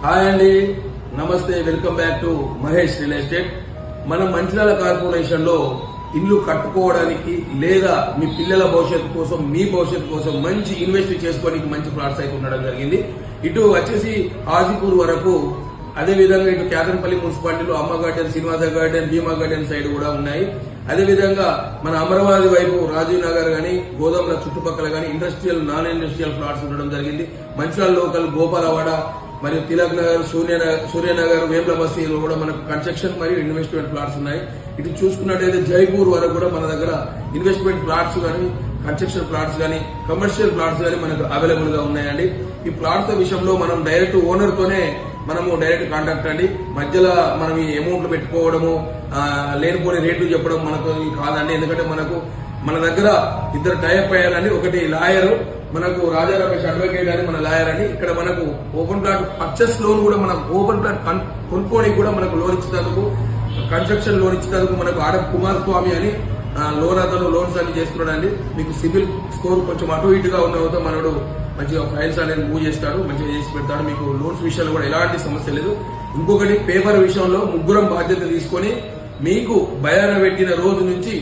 Hi అండి, నమస్తే, welcome back to Mahesh real estate. మనం మంచిర్యాల కార్పొరేషన్ లో ఇల్లు కట్టుకోవడానికి లేదా మీ పిల్లల భవిష్యత్తు కోసం, మీ భవిష్యత్తు కోసం మంచి ఇన్వెస్ట్ చేసుకోవడానికి మంచి ప్లాట్స్ అయితే ఉండడం జరిగింది. ఇటు వచ్చేసి హాజీపూర్ వరకు, అదే విధంగా ఇటు క్యాతన్పల్లి మున్సిపాలిటీలో అమ్మ గార్డెన్, శ్రీనివాస గార్డెన్, భీమా గార్డెన్ సైడ్ కూడా ఉన్నాయి. అదే విధంగా మన అమరావతి వైపు రాజీవ్ నగర్ గానీ, గోదాముల చుట్టుపక్కల గానీ ఇండస్ట్రియల్, నాన్ ఇండస్ట్రియల్ ఫ్లాట్స్ ఉండడం జరిగింది. మంచిర్యాల లోకల్, గోపాలవాడ మరియు తిలక్ నగర్, సూర్యనగర్, వేముల బస్తీలో కూడా మనకు కన్స్ట్రక్షన్ మరియు ఇన్వెస్ట్మెంట్ ప్లాట్స్ ఉన్నాయి. ఇటు చూసుకున్నట్టయితే జైపూర్ వరకు కూడా మన దగ్గర ఇన్వెస్ట్మెంట్ ప్లాట్స్ కానీ, కన్స్ట్రక్షన్ ప్లాట్స్ కానీ, కమర్షియల్ ప్లాట్స్ కానీ మనకు అవైలబుల్ గా ఉన్నాయండి. ఈ ప్లాట్స్ విషయంలో మనం డైరెక్ట్ ఓనర్ తోనే మనము డైరెక్ట్ కాంటాక్ట్ అండి. మధ్యలో మనం ఈ అమౌంట్లు పెట్టుకోవడము, లేనిపోని రేట్లు చెప్పడం మనకు కాదండి. ఎందుకంటే మన దగ్గర ఇద్దరు టైప్ అయ్యారండి. ఒకటి లాయర్, మనకు రాజా రమేష్ అడ్వకేట్ అని మన లాయర్ అని. ఇక్కడ మనకు ఓపెన్ ప్లాట్ పర్చేస్ లోన్ కూడా, మనకు ఓపెన్ ప్లాట్ కొనుక్కోనికి కూడా మనకు లోన్ ఇచ్చినందుకు, కన్స్ట్రక్షన్ లోన్ ఇచ్చినందుకు మనకు ఆర్ఎఫ్ కుమార్ స్వామి అని అతను లోన్స్ అన్ని చేస్తున్నాడండి. మీకు సిబిల్ స్కోర్ కొంచెం అటు ఇటుగా ఉన్న మనడు మంచిగా ఫైల్స్ అనేది మూవ్ చేస్తాడు, మంచిగా చేసి పెడతాడు. మీకు లోన్స్ విషయంలో కూడా ఎలాంటి సమస్య లేదు. ఇంకొకటి, పేపర్ విషయంలో ముగ్గురం బాధ్యత తీసుకొని మీకు బయాన పెట్టిన రోజు నుంచి